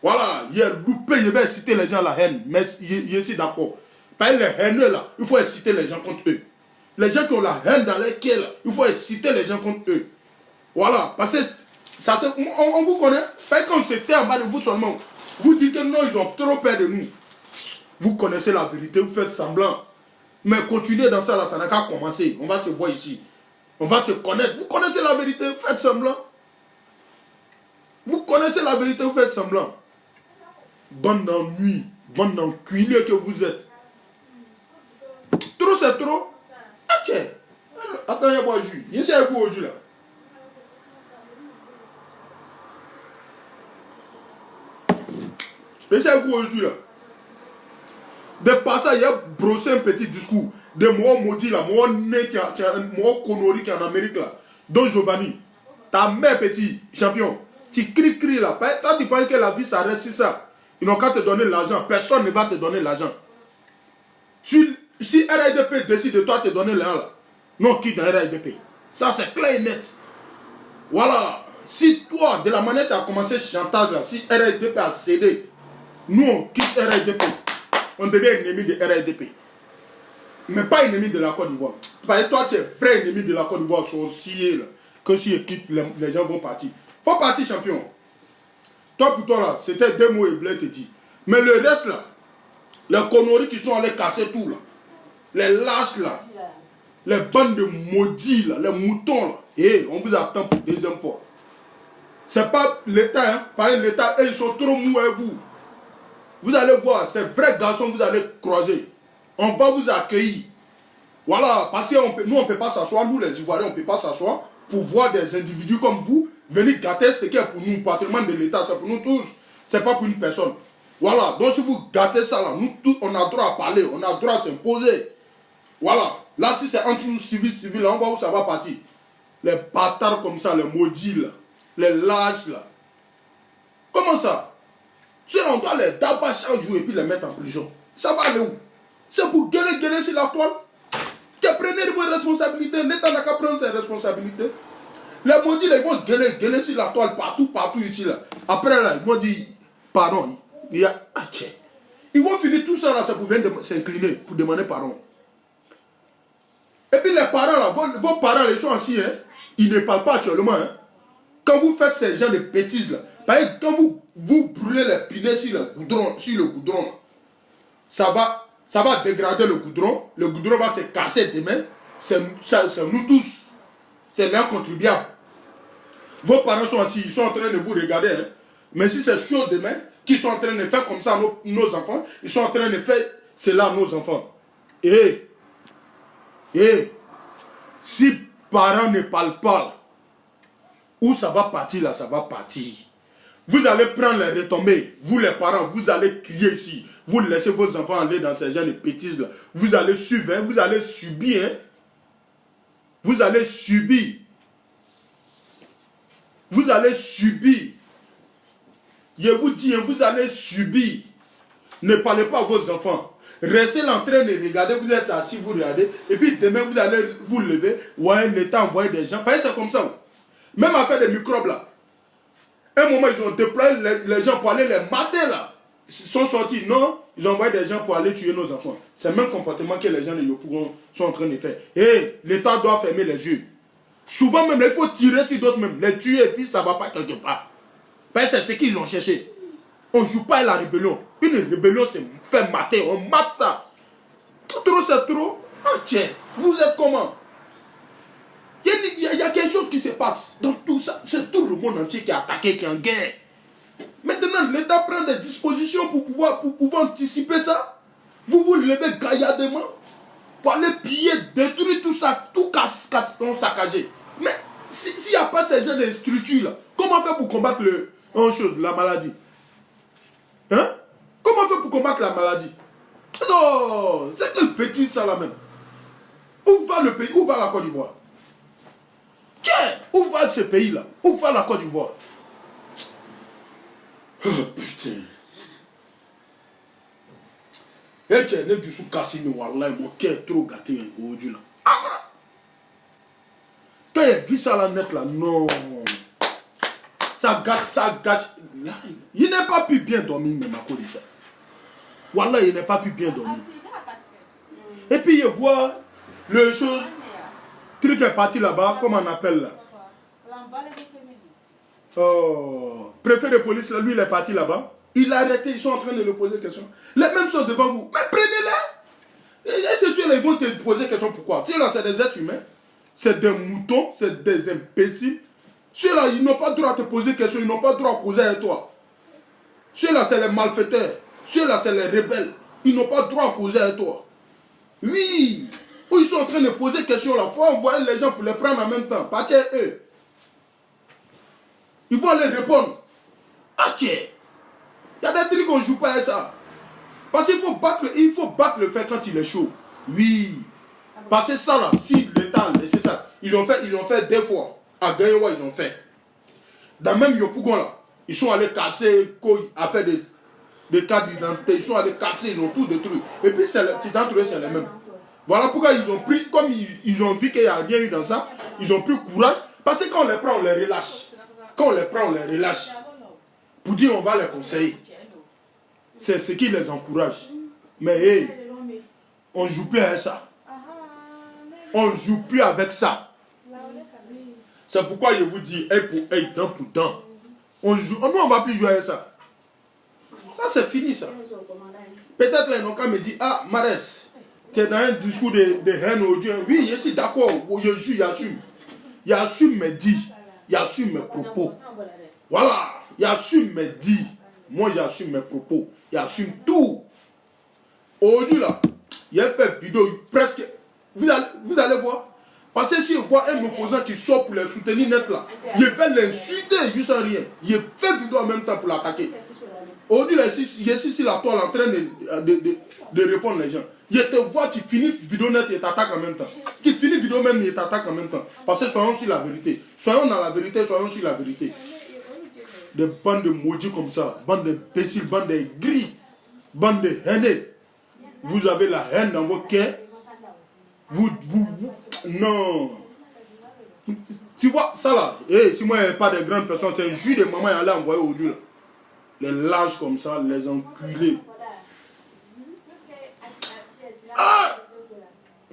Voilà, il a loupé, il va inciter les gens à la haine. Mais je suis d'accord. Par les haineux là, il faut inciter les gens contre eux. Les gens qui ont la haine dans les quais là, il faut inciter les gens contre eux. Voilà, parce que ça, on vous connaît. Parce qu'on se tait en bas de vous seulement. Vous dites que non, ils ont trop peur de nous. Vous connaissez la vérité, vous faites semblant. Mais continuez dans ça là, ça n'a qu'à commencer. On va se voir ici. On va se connaître. Vous connaissez la vérité, vous faites semblant. Vous connaissez la vérité, vous faites semblant. Bande d'ennui, bande d'enculés que vous êtes. Trop c'est trop. Ah tiens. Attends, il y a pas de jus. Il y a vous au jus là. Laissez-vous aujourd'hui là. De passage, il a brossé un petit discours de moi maudit là, moi né moi connerie qui est en Amérique là. Don Giovanni, ta mère petit champion, tu cries là. Toi tu penses que la vie s'arrête sur ça. Ils n'ont qu'à te donner l'argent. Personne ne va te donner l'argent. Si RAIDP décide de toi te donner l'argent là, non quitte dans RAIDP. Ça c'est clair et net. Voilà. Si toi, de la manière tu as commencé le chantage là, si RAIDP a cédé, nous, on quitte RAIDP. On devient ennemi de RAIDP. Mais pas ennemi de la Côte d'Ivoire. Parce que toi, tu es vrai ennemi de la Côte d'Ivoire, sorcier, là. Que si ils quittent, les gens vont partir. Faut partir, champion. Toi, pour toi, là, c'était 2 mots et voulait te dire. Mais le reste, là, les conneries qui sont allés casser tout, là, les lâches, là, les bandes de maudits, là, les moutons, là, et on vous attend pour deuxième fois. C'est pas l'État, hein. Par exemple, l'État, ils sont trop mous à vous. Vous allez voir, ces vrais garçons, vous allez croiser. On va vous accueillir. Voilà, parce que nous, on ne peut pas s'asseoir, nous les Ivoiriens, on ne peut pas s'asseoir pour voir des individus comme vous venir gâter ce qui est pour nous, le patrimoine de l'État, c'est pour nous tous, c'est pas pour une personne. Voilà, donc si vous gâtez ça là, nous tous, on a droit à parler, on a droit à s'imposer. Voilà, là si c'est entre nous civils, on va où ça va partir. Les bâtards comme ça, les maudits là, les lâches là. Comment ça? Si on doit les taper chaque jour et puis les mettre en prison, ça va aller où? C'est pour gueuler sur la toile. Prenez vos responsabilités. L'État n'a qu'à prendre ses responsabilités. Les maudits, ils vont gueuler sur la toile partout ici. Là. Après, là, ils vont dire, pardon. Ils vont finir tout ça, là, c'est pour venir s'incliner, pour demander pardon. Et puis les parents, là, vos parents, ils sont assis, hein, ils ne parlent pas actuellement. Hein. Quand vous faites ces gens de bêtises, là, par exemple, quand vous brûlez les pinets sur le goudron, ça va dégrader le goudron va se casser demain, c'est nous tous, c'est l'un contribuable. Vos parents sont assis, ils sont en train de vous regarder, hein. Mais si c'est chaud demain, qu'ils sont en train de faire comme ça nos enfants, ils sont en train de faire cela à nos enfants. Et si parents ne parlent pas, où ça va partir là, ça va partir. Vous allez prendre les retombées, vous les parents, vous allez crier ici. Vous laissez vos enfants aller dans ces genres de bêtises là. Vous allez suivre, hein, vous allez subir. Hein. Vous allez subir. Vous allez subir. Je vous dis, hein, vous allez subir. Ne parlez pas à vos enfants. Restez là en train de regarder, vous êtes assis, vous regardez. Et puis demain, vous allez vous lever. Ouais, l'État envoie des gens. Parce que c'est comme ça. Même affaire des microbes là. Un moment, ils ont déployé les gens pour aller les mater là. Ils sont sortis. Non, Ils ont envoyé des gens pour aller tuer nos enfants. C'est le même comportement que les gens de Yopougon sont en train de faire. Et l'État doit fermer les yeux. Souvent même, il faut tirer sur d'autres même. Les tuer et puis ça ne va pas quelque part. Parce que c'est ce qu'ils ont cherché. On ne joue pas à la rébellion. Une rébellion, c'est faire mater. On mate ça. Trop, c'est trop. Ah tiens, vous êtes comment? Il y a quelque chose qui se passe. Dans tout ça, c'est tout le monde entier qui est attaqué, qui est en guerre. Maintenant, l'État prend des dispositions pour pouvoir anticiper ça. Vous vous levez gaillardement pour aller piller, détruire tout ça, tout saccagé. Mais s'il n'y a pas ces gens de structures-là, comment faire pour combattre la maladie? Hein? Comment faire pour combattre la maladie? Non, c'est quel petit ça là même. Où va le pays? Où va la Côte d'Ivoire? Tiens, où va ce pays-là? Où va la Côte d'Ivoire? Oh putain. Et tiens, les Dusou Kassini, wallah, mon cœur est trop gâté aujourd'hui là. Ah! Quand il a vu ça la net là, non. Ça gâche. Il n'est pas pu bien dormir, même à cause de ça. Wallah, il n'est pas pu bien dormir. Et puis il voit le chose. Truc est parti là-bas, comment on appelle là? Oh, préfet de police, là, lui, il est parti là-bas. Il l'a arrêté, ils sont en train de lui poser des questions. Les mêmes sont devant vous. Mais prenez-les. Et c'est sûr, là, ils vont te poser des questions. Pourquoi? Si là, c'est des êtres humains, c'est des moutons, c'est des imbéciles. Ceux-là, ils n'ont pas le droit à te poser des questions, ils n'ont pas le droit à causer avec toi. Ceux-là, c'est les malfaiteurs. Ceux-là, c'est les rebelles. Ils n'ont pas le droit à causer avec toi. Oui. Où ils sont en train de poser des questions là, il faut envoyer les gens pour les prendre en même temps. Partir eux. Ils vont aller répondre. Ah tiens. Il y a des trucs qu'on ne joue pas avec ça. Parce qu'il faut battre le fer quand il est chaud. Oui. Parce que ça là, si l'État a laissé ça, ils ont fait des fois. À Gaïwa, ils ont fait. Dans même Yopougon là, ils sont allés casser, à faire des cartes d'identité, ils sont allés casser, ils ont tout détruit. Et puis d'entre eux, c'est les mêmes. Voilà pourquoi ils ont pris, comme ils ont vu qu'il n'y a rien eu dans ça, ils ont pris courage. Parce que quand on les prend, on les relâche. Quand on les prend, on les relâche. Pour dire on va les conseiller. C'est ce qui les encourage. Mais hey, on ne joue plus avec ça. On ne joue plus avec ça. C'est pourquoi je vous dis, œil pour œil, dent pour dent. Nous, on ne va plus jouer avec ça. Ça, c'est fini, ça. Peut-être là, ils n'ont qu'à me dire, ah, Marès, tu es dans un discours de haine aujourd'hui. Oui, je suis d'accord, je joue, j'assume. J'assume mes dits. J'assume mes propos. Voilà, j'assume mes dits. Moi, j'assume mes propos. J'assume tout. Aujourd'hui, là, il a fait vidéo presque. Vous allez voir. Parce que si je vois un opposant qui sort pour les soutenir net là, je vais l'insulter, je sens rien. Je fais vidéo en même temps pour l'attaquer. Aujourd'hui, je suis sur la toile en train de répondre les gens. Je te vois, tu finis vidéo net et t'attaques en même temps. Tu finis vidéo même et t'attaques en même temps. Parce que soyons sur la vérité. Soyons dans la vérité, soyons sur la vérité. Des bandes de maudits comme ça, bandes d'imbéciles, bandes de gris, bandes de haineux. Vous avez la haine dans vos cœurs. Non. Tu vois, ça là, si moi il n'y avait pas de grandes personnes, c'est un jus de maman qui allait envoyer aujourd'hui là. Les lâches comme ça, les enculés. Ah!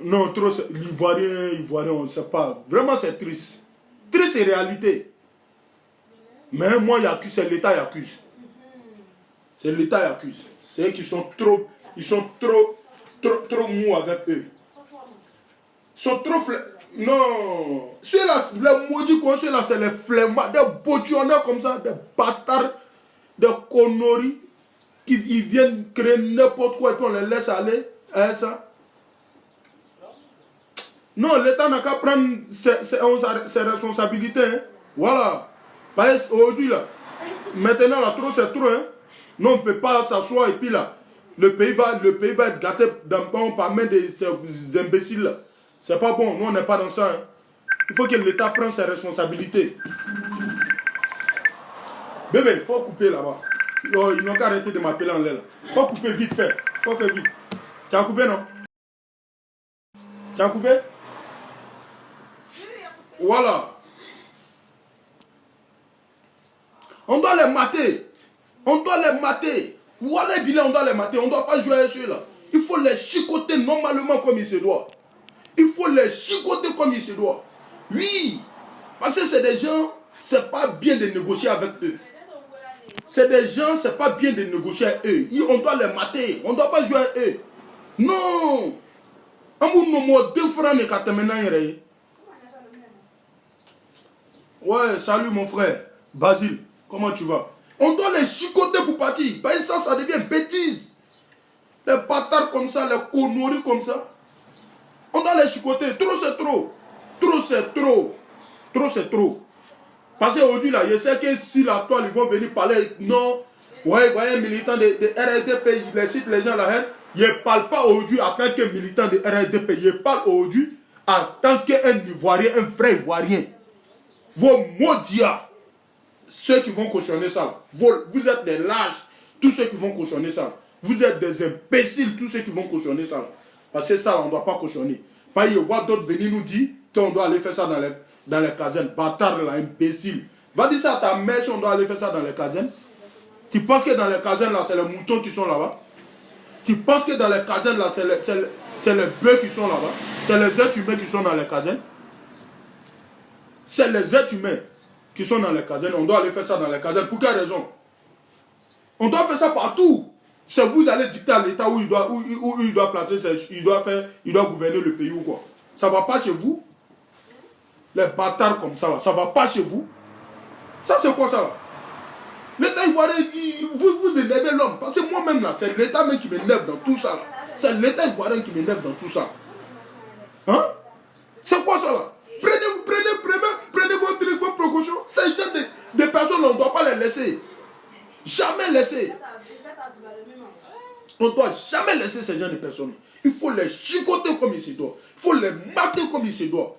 Non, trop, l'Ivoirien, on ne sait pas. Vraiment, c'est triste. Triste, c'est réalité. Mais moi, c'est l'État qui accuse. C'est l'État qui accuse. C'est eux qui sont trop mous avec eux. Ils sont trop non. Ceux-là, les maudits comme ceux-là, c'est les flemmards, des boutonneurs comme ça, des bâtards, des conneries, qui viennent créer n'importe quoi et puis on les laisse aller. Hein, ça? Non, l'État n'a qu'à prendre ses responsabilités. Hein. Voilà. Parce qu'aujourd'hui, là, maintenant, là, trop, c'est trop. Hein. Non, on ne peut pas s'asseoir et puis là, le pays va être gâté par main des imbéciles là. C'est pas bon, nous on n'est pas dans ça. Hein. Il faut que l'État prenne ses responsabilités. Bébé, il faut couper là-bas. Oh, ils n'ont qu'à arrêter de m'appeler en l'air là. Il faut couper vite fait. Il faut faire vite. Tu as coupé, non? Tu as coupé? Voilà. On doit les mater. On doit les mater. Voilà les bilans, on doit les mater. On ne doit pas jouer à ceux-là. Il faut les chicoter normalement comme il se doit. Il faut les chicoter comme il se doit. Oui. Parce que c'est des gens, c'est pas bien de négocier avec eux. C'est des gens, c'est pas bien de négocier avec eux. On doit les mater. On ne doit pas jouer avec eux. Non. Ouais, salut mon frère. Basile, comment tu vas? On doit les chicoter pour partir. Ben ça devient bêtise. Les bâtards comme ça, les conneries comme ça. On doit les chicoter. Trop c'est trop. Trop c'est trop. Trop c'est trop. Parce qu'aujourd'hui là, je sais que si la toile, ils vont venir parler, non, ouais, voyez un militant de RDP, il cite les gens là, je ne parle pas aujourd'hui en tant que militant de RDP, je parle aujourd'hui en tant qu'un Ivoirien, un vrai Ivoirien. Vos maudits, ceux qui vont cautionner ça, vous êtes des lâches, tous ceux qui vont cautionner ça. Vous êtes des imbéciles, tous ceux qui vont cautionner ça. Parce que ça, on ne doit pas cautionner. Pas y voir d'autres venir nous dire qu'on doit aller faire ça dans les casernes. Bâtard là, imbécile. Va dire ça à ta mère si on doit aller faire ça dans les casernes. Tu penses que dans les casernes là, c'est les moutons qui sont là-bas? Tu penses que dans les casernes là, c'est les bœufs qui sont là-bas? C'est les êtres humains qui sont dans les casernes? C'est les êtres humains qui sont dans les casernes. On doit aller faire ça dans les casernes. Pour quelle raison? On doit faire ça partout. C'est vous allez dicter à l'État où il doit placer, il doit gouverner le pays ou quoi. Ça ne va pas chez vous. Les bâtards comme ça, là, ça ne va pas chez vous. Ça, c'est quoi ça là? L'État ivoirien, vous énervez l'homme. Parce que moi-même là, c'est l'État même qui m'énerve dans tout ça là. C'est l'État ivoirien qui m'énerve dans tout ça. Hein? C'est quoi ça là? Prenez vos précautions. Ces gens de personnes, on ne doit pas les laisser. Jamais laisser. On ne doit jamais laisser ces gens de personnes. Il faut les chicoter comme il se doit. Il faut les mater comme il se doit.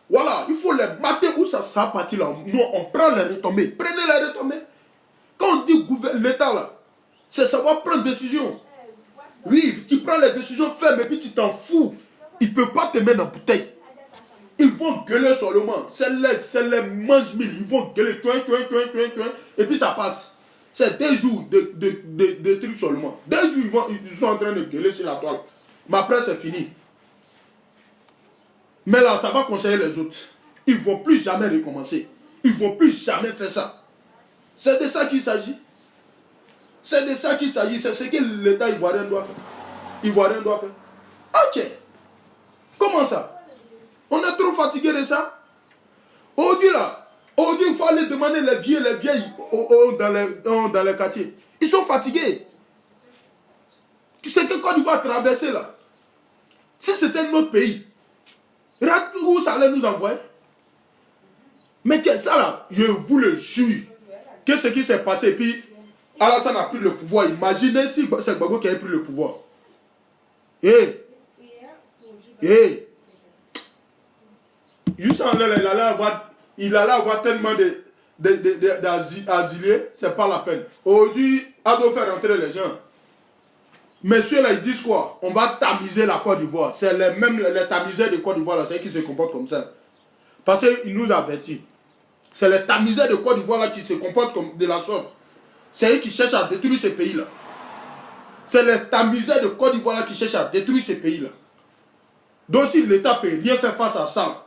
Voilà, il faut les mater où ça partit là. Nous, on prend les retombées. Prenez les retombées. Quand on dit l'État là, c'est savoir prendre des décisions. Oui, tu prends les décisions fermes et puis tu t'en fous. Ils ne peuvent pas te mettre dans la bouteille. Ils vont gueuler seulement. C'est les mange-mille. Ils vont gueuler. Et puis ça passe. C'est 2 jours de trucs seulement. 2 jours, ils sont en train de gueuler sur la toile. Mais après, c'est fini. Mais là, ça va conseiller les autres. Ils ne vont plus jamais recommencer. Ils ne vont plus jamais faire ça. C'est de ça qu'il s'agit. C'est de ça qu'il s'agit. C'est ce que l'État ivoirien doit faire. Ok. Comment ça? On est trop fatigué de ça. Aujourd'hui, il faut aller demander les vieilles dans les quartiers. Ils sont fatigués. C'est que Côte d'Ivoire traverser là. Si c'était notre pays, regarde où ça allait nous envoyer. Mais que ça là, je vous le jure, que ce qui s'est passé, et puis Alassane a pris le pouvoir. Imaginez si c'est Gbagbo qui avait pris le pouvoir. Juste en l'air, il allait avoir tellement d'asiliés, c'est pas la peine. Aujourd'hui, on doit faire rentrer les gens. Messieurs là, ils disent quoi? On va tamiser la Côte d'Ivoire. C'est les tamiseurs de Côte d'Ivoire là, c'est eux qui se comportent comme ça. Parce qu'ils nous avertissent. C'est les tamiseurs de Côte d'Ivoire là qui se comportent comme de la sorte. C'est eux qui cherchent à détruire ces pays là. C'est les tamiseurs de Côte d'Ivoire là qui cherchent à détruire ces pays là. Donc si l'État peut rien faire face à ça,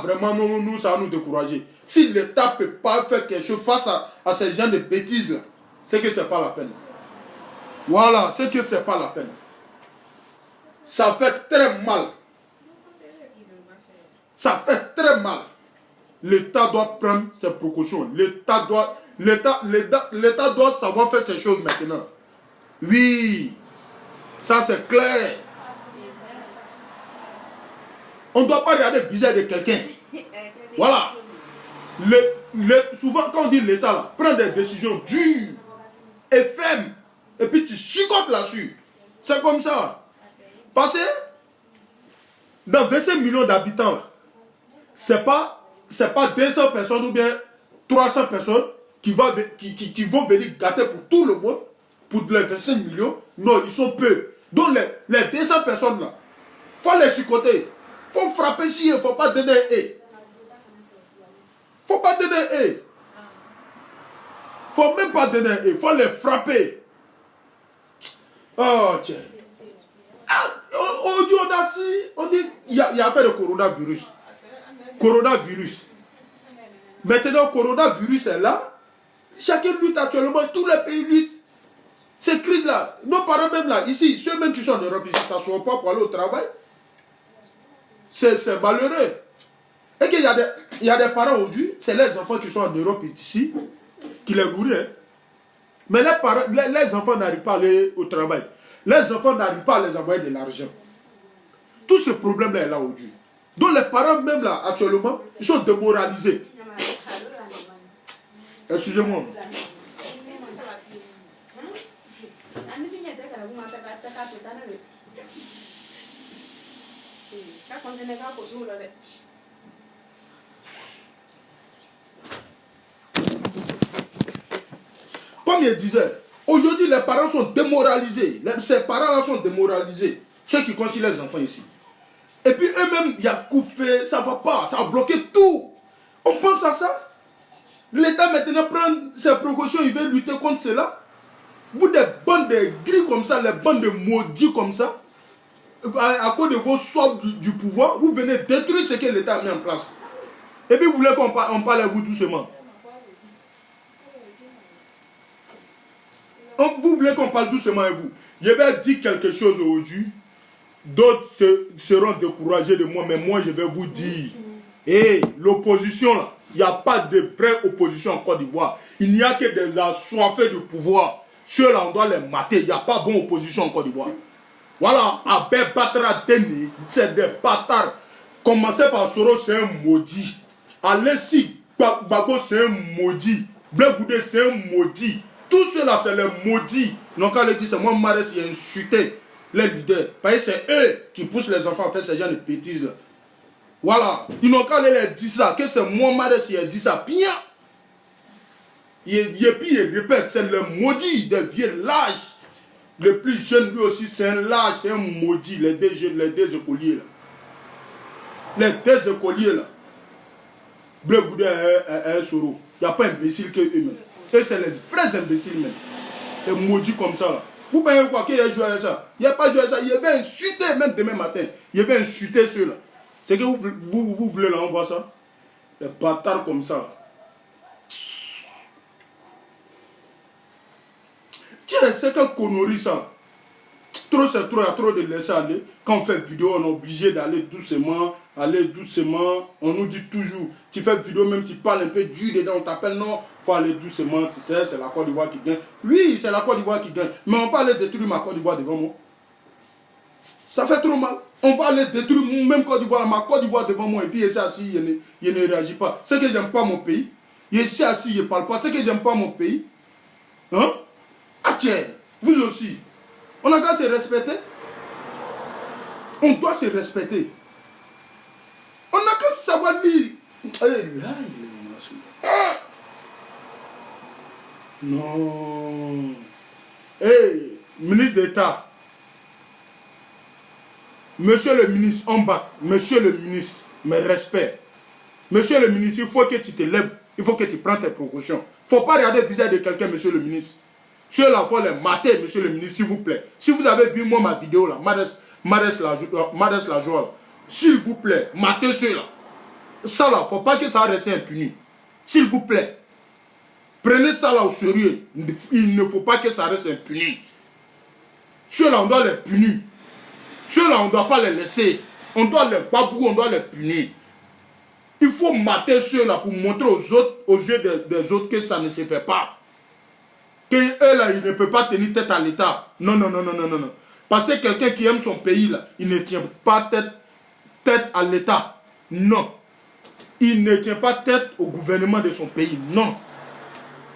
vraiment, nous, ça va nous décourager. Si l'État ne peut pas faire quelque chose face à ces gens de bêtises là, c'est que ce n'est pas la peine. Voilà, c'est que ce n'est pas la peine. Ça fait très mal. Ça fait très mal. L'État doit prendre ses précautions. L'État doit savoir faire ces choses maintenant. Oui, ça c'est clair. On ne doit pas regarder le visage de quelqu'un. Voilà. Souvent, quand on dit l'État, là, prend des décisions dures et fermes. Et puis tu chicotes là-dessus. C'est comme ça. Parce que dans 25 millions d'habitants, là, c'est pas 200 personnes ou bien 300 personnes qui vont venir gâter pour tout le monde, pour les 25 millions. Non, ils sont peu. Donc les 200 personnes là, il faut les chicoter. Il faut frapper si il ne faut pas donner un et. Il ne faut pas donner un et. Il ne faut même pas donner un et. Il faut les frapper. Oh, tiens. Aujourd'hui, on dit, il y a affaire de coronavirus. Coronavirus. Maintenant, coronavirus est là. Chacun lutte actuellement, tous les pays luttent. Ces crises-là, nos parents même là, ici, ceux même qui sont en Europe, ici, ça ne sont pas pour aller au travail. C'est malheureux. Et qu'il y a des parents aujourd'hui, c'est les enfants qui sont en Europe ici, qui les nourrissent. Hein. Mais les, parents, les enfants n'arrivent pas à aller au travail. Les enfants n'arrivent pas à les envoyer de l'argent. Tout ce problème-là est là aujourd'hui. Donc les parents même là, actuellement, ils sont démoralisés. Excusez-moi. Comme je disais, aujourd'hui les parents sont démoralisés. Ces parents-là sont démoralisés. Ceux qui considèrent les enfants ici. Et puis eux-mêmes, il y a couffé, ça ne va pas, ça a bloqué tout. On pense à ça. L'État maintenant prend ses précautions, il veut lutter contre cela. Vous, des bandes de gris comme ça, les bandes de maudits comme ça, à cause de vos soifs du pouvoir, vous venez détruire ce que l'État a mis en place. Et puis vous voulez qu'on parle à vous doucement. Vous voulez qu'on parle doucement à vous. Je vais dire quelque chose aujourd'hui. D'autres seront découragés de moi, mais moi je vais vous dire. Et l'opposition là, il n'y a pas de vraie opposition en Côte d'Ivoire. Il n'y a que des assoiffés du pouvoir. Ceux-là, on doit les mater. Il n'y a pas bonne opposition en Côte d'Ivoire. Voilà, Abel Batra Deni, c'est des bâtards. Commencez par Soro, c'est un maudit. Alessi Babo, c'est un maudit. Blé Goudé, c'est un maudit. Tout cela, c'est les maudits. Donc, quand on dit, c'est moi, Marès, il a insulté les leaders. Parce que c'est eux qui poussent les enfants à faire ce genre de bêtises. Là. Voilà. Ils n'ont qu'à leur dire ça. Que c'est moi, Marès, il a dit ça. Bien. Et puis, il répète, c'est le maudit des vieux lâches. Le plus jeune, lui aussi, c'est un lâche, c'est un maudit. Les deux écoliers, là. Les deux écoliers, là. Bleu Goudé est un soro. Il n'y a pas imbécile que eux-mêmes. Et c'est les vrais imbéciles, même. Les maudits comme ça, là. Vous pensez quoi qu'il a joué à ça? Il n'a pas joué à ça. Il va insulter, même demain matin. Il va insulter ceux-là. C'est que vous voulez là, on voit ça? Les bâtards comme ça, là. Tiens, c'est quelle connerie ça là. Trop c'est trop, il y a trop de laisser aller. Quand on fait vidéo, on est obligé d'aller doucement, On nous dit toujours, tu fais vidéo, même tu parles un peu dur dedans, on t'appelle, non, il faut aller doucement, tu sais, c'est la Côte d'Ivoire qui gagne. Oui, c'est la Côte d'Ivoire qui gagne, mais on va aller détruire ma Côte d'Ivoire devant moi. Ça fait trop mal. On va aller détruire même Côte d'Ivoire, ma Côte d'Ivoire devant moi, et puis il est assis, il ne réagit pas. C'est que j'aime pas mon pays. Il est assis, il ne parle pas. C'est que j'aime pas mon pays. Hein? Ah tiens, vous aussi. On a qu'à se respecter. On doit se respecter. On n'a qu'à savoir lire. Non. Hey, ministre d'État. Monsieur le ministre, en bas. Monsieur le ministre, mes respects. Monsieur le ministre, il faut que tu te lèves. Il faut que tu prennes tes précautions. Il ne faut pas regarder le visage de quelqu'un, monsieur le ministre. Ceux-là, il faut les mater, monsieur le ministre, s'il vous plaît. Si vous avez vu moi ma vidéo là, Marès la joie, s'il vous plaît, matez ceux-là. Ça là, il ne faut pas que ça reste impuni. S'il vous plaît, prenez ça là au sérieux. Il ne faut pas que ça reste impuni. Ceux-là, on doit les punir. Ceux-là, on ne doit pas les laisser. On doit les babouer, on doit les punir. Il faut mater ceux-là pour montrer aux autres, aux yeux des autres que ça ne se fait pas. Que eux là, ils ne peuvent pas tenir tête à l'État. Non, non, non, non, non, non. Parce que quelqu'un qui aime son pays là, il ne tient pas tête à l'État. Non. Il ne tient pas tête au gouvernement de son pays. Non.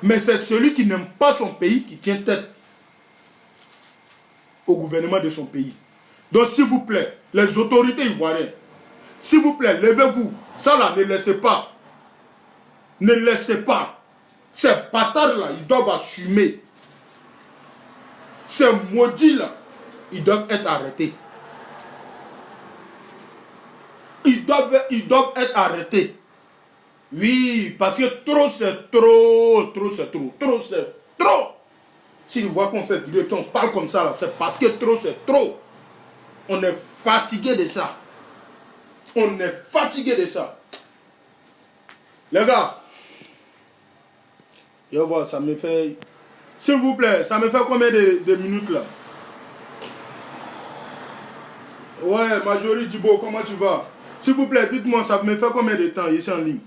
Mais c'est celui qui n'aime pas son pays qui tient tête au gouvernement de son pays. Donc s'il vous plaît, les autorités ivoiriennes, s'il vous plaît, levez-vous. Ça là, ne laissez pas. Ne laissez pas. Ces bâtards-là, ils doivent assumer. Ces maudits-là, ils doivent être arrêtés. Ils doivent être arrêtés. Oui, parce que trop c'est trop. Trop c'est trop. Trop c'est trop. Si tu vois qu'on fait vidéo et qu'on parle comme ça, c'est parce que trop, c'est trop. On est fatigué de ça. On est fatigué de ça. Les gars, je vais voir, ça me fait... S'il vous plaît, ça me fait combien de minutes là? Ouais, Marjorie Djibo, comment tu vas? S'il vous plaît, dites-moi, ça me fait combien de temps ici en ligne?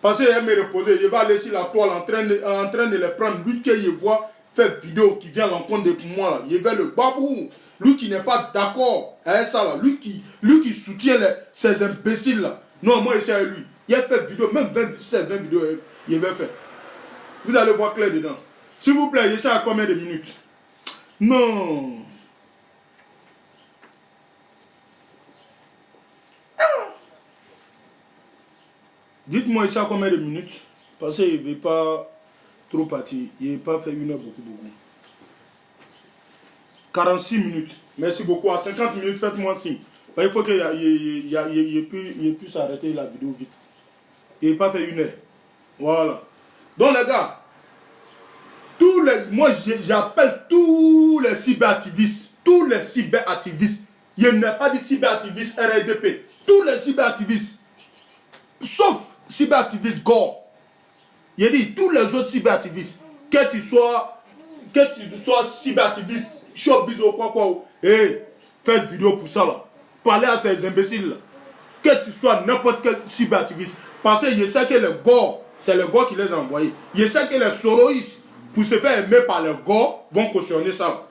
Parce qu'elle me reposer, je vais aller sur la toile en train de les prendre. Lui qui je vois faire vidéo, qui vient à l'encontre de moi là, je vais le babou. Lui qui n'est pas d'accord avec ça là, lui qui soutient ces imbéciles là. Non, moi je suis avec lui. Il a fait vidéo, même 20 vidéos, il va faire. Vous allez voir clair dedans. S'il vous plaît, je suis à combien de minutes? Non. Dites-moi ici à combien de minutes? Parce qu'il ne veut pas trop partir. Il n'a pas fait une heure beaucoup. 46 minutes. Merci beaucoup. À 50 minutes, faites-moi signe. Il faut qu'il puisse arrêter la vidéo vite. Il n'a pas fait une heure. Voilà. Donc les gars, moi j'appelle tous les cyberactivistes. Tous les cyberactivistes. Je n'ai pas dit cyberactivistes RDP. Tous les cyberactivistes. Sauf cyberactiviste Gore. Il dit tous les autres cyberactivistes, que tu sois cyberactiviste, showbiz ou quoi, faites vidéo pour ça là. Parlez à ces imbéciles là. Que tu sois n'importe quel cyberactiviste. Parce que je sais que les Gore, c'est les Gore qui les a envoyés. Je sais que les Soroïs, pour se faire aimer par les Gore, vont cautionner ça là.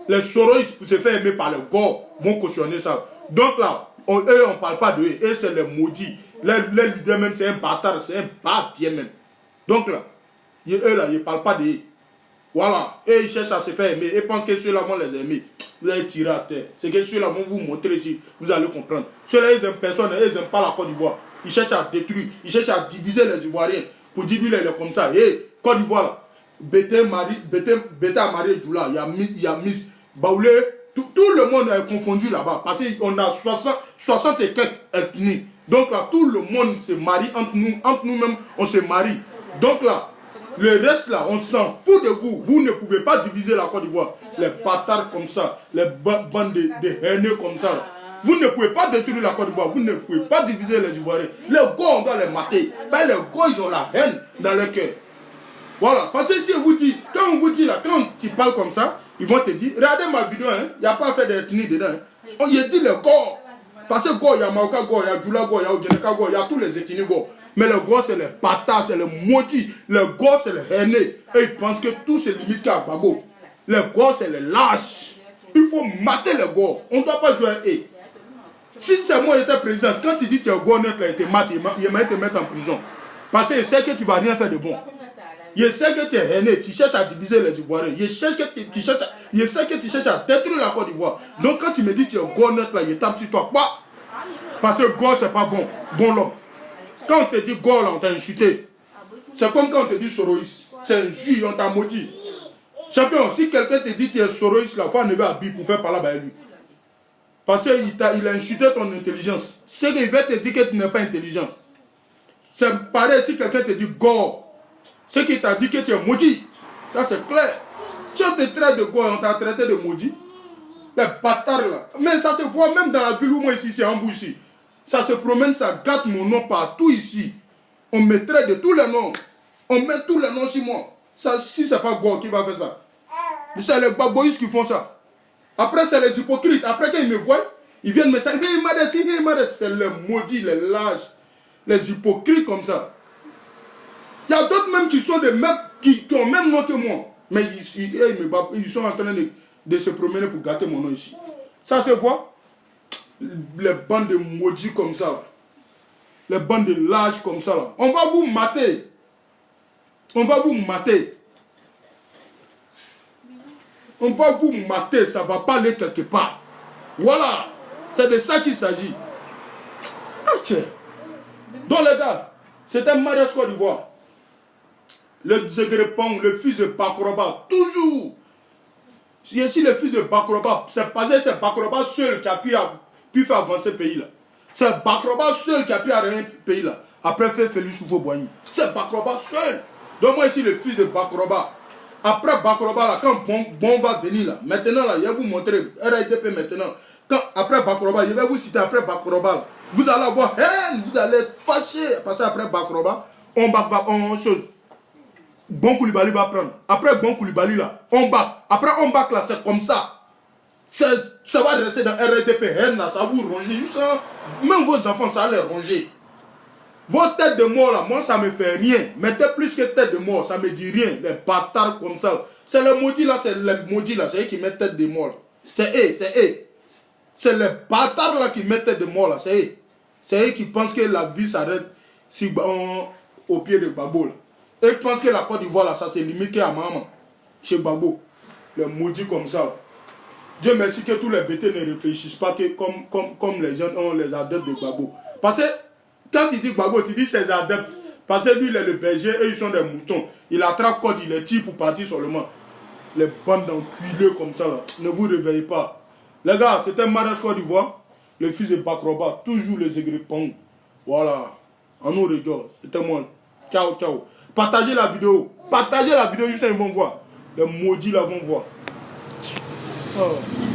Les Soroïs, pour se faire aimer par les Gore, vont cautionner ça là. Donc là, eux, on ne parle pas de eux. Eux, c'est les maudits. Les leaders même, c'est un bâtard, c'est un bâtien même. Donc là, eux là, ils ne parlent pas de eux. Voilà. Et ils cherchent à se faire aimer. Ils pensent que ceux-là vont les aimer. Vous allez tirer à terre. C'est que ceux-là vont vous montrer, vous allez comprendre. Ceux-là, ils n'aiment personne, ils n'aiment pas la Côte d'Ivoire. Ils cherchent à détruire, ils cherchent à diviser les Ivoiriens. Pour dire, lui, il est comme ça. Côte d'Ivoire là, Beta Marie Djoula, il y a Miss Baoulé. Tout le monde est confondu là-bas. Parce qu'on a 60 et quelques ethnies. Donc là, tout le monde se marie entre nous-mêmes, on se marie. Donc là, le reste là, on s'en fout de vous. Vous ne pouvez pas diviser la Côte d'Ivoire. Les bâtards comme ça, les bandes de haineux comme ça. Là. Vous ne pouvez pas détruire la Côte d'Ivoire. Vous ne pouvez pas diviser les Ivoiriens. Les gars, on doit les mater. Ben, les gars, ils ont la haine dans leur cœur. Voilà. Parce que si on vous dit, quand on vous dit là, quand tu parles comme ça, ils vont te dire, regardez ma vidéo, il n'y a pas fait d'ethnie dedans. On y dit les gars. Parce que Go, il y a Maoka Go, il y a Djoula Go, il y a Ogeneka Go, il y a tous les ethnies Go. Mais les Go, c'est les patas, c'est les maudits. Les Go, c'est les haineux. Et ils pensent que tout se limite qu'à Babo. Les Go, c'est les lâches. Il faut mater les Go. On ne doit pas jouer à eux. Si c'est moi qui étais président, quand tu dis que tu es Go net, il m'a te mettre en prison. Parce que je sais que tu ne vas rien faire de bon. Je sais que tu es haineux, tu cherches à diviser les Ivoiriens. Je sais que tu cherches à détruire la Côte d'Ivoire. Donc quand tu me dis que tu es Go net, là, je tape sur toi. Bah! Parce que Go, c'est pas bon. Bon l'homme. Quand on te dit Go, là, on t'a insulté. C'est comme quand on te dit Soroïs. C'est un juge, on t'a maudit. Champion, si quelqu'un te dit que tu es Soroïs, là, il faut enlever à Bi pour faire parler avec lui. Parce qu'il a insulté ton intelligence. C'est qu'il va te dire que tu n'es pas intelligent. C'est pareil si quelqu'un te dit Go. C'est qu'il t'a dit que tu es maudit. Ça, c'est clair. Si on te traite de Go, on t'a traité de maudit. Les bâtards là. Mais ça se voit même dans la ville où moi ici, c'est en ici. Ça se promène, ça gâte mon nom partout ici. On me traite de tous les noms. On met tous les noms sur moi. Ça, si c'est pas Go qui va faire ça. C'est les baboïs qui font ça. Après, c'est les hypocrites. Après, quand ils me voient, ils viennent me dire, c'est les maudits, les lâches, les hypocrites comme ça. Il y a d'autres même qui sont des mecs qui ont même nom que moi. Mais ils sont en train de se promener pour gâter mon nom ici. Ça se voit. Les bandes de maudits comme ça. Là. Les bandes de lâches comme ça. Là. On va vous mater. On va vous mater. On va vous mater. Ça ne va pas aller quelque part. Voilà. C'est de ça qu'il s'agit. Ah tiens. Donc les gars, c'est un mariage Côte d'Ivoire. Le Zegrepong, le fils de Bakroba, toujours. Si le fils de Bakroba, c'est parce que c'est Bakroba seul qui a pu faire avancer le pays là. C'est Bakroba seul qui a pu arrêter le pays là. Après faire Félix Houphouët-Boigny. C'est Bakroba seul. Donc moi ici le fils de Bakroba. Après Bakoroba, là, quand bon va venir là, maintenant là, je vais vous montrer, RIDP maintenant, après Bakoroba, je vais vous citer après Bakoroba, là, vous allez avoir haine, vous allez être fâché, parce qu'après Bakoroba, on chose. Bon Koulibaly va prendre. Après Bon Koulibaly là, on bat. Après on bat là, c'est comme ça. Ça va rester dans RDP, haine là, ça va vous ronger. Même vos enfants, ça va les ronger. Vos têtes de mort là, moi ça me fait rien. Mettez plus que tête de mort, ça me dit rien. Les bâtards comme ça. C'est les maudits là, c'est eux qui mettent tête de mort là. C'est eux. C'est les bâtards là qui mettent tête de mort là, c'est eux. C'est eux qui pensent que la vie s'arrête au pied de Gbagbo là. Ils pensent que la Côte d'Ivoire là, ça c'est limité à maman. Chez Gbagbo. Les maudits comme ça là. Dieu merci que tous les bêtés ne réfléchissent pas que comme les gens ont les adeptes de Gbagbo. Parce que quand tu dis Gbagbo, tu dis ses adeptes. Parce que lui, il est le berger et ils sont des moutons. Il attrape quand il les tire pour partir seulement. Les bandes d'enculés comme ça là. Ne vous réveillez pas. Les gars, c'était Maras Côte d'Ivoire. Le fils de Bakroba. Toujours les Égrépons. Voilà. En nous rejoice. C'était moi. Ciao, ciao. Partagez la vidéo. Partagez la vidéo, juste ils vont voir. Les maudits là vont voir. Oh.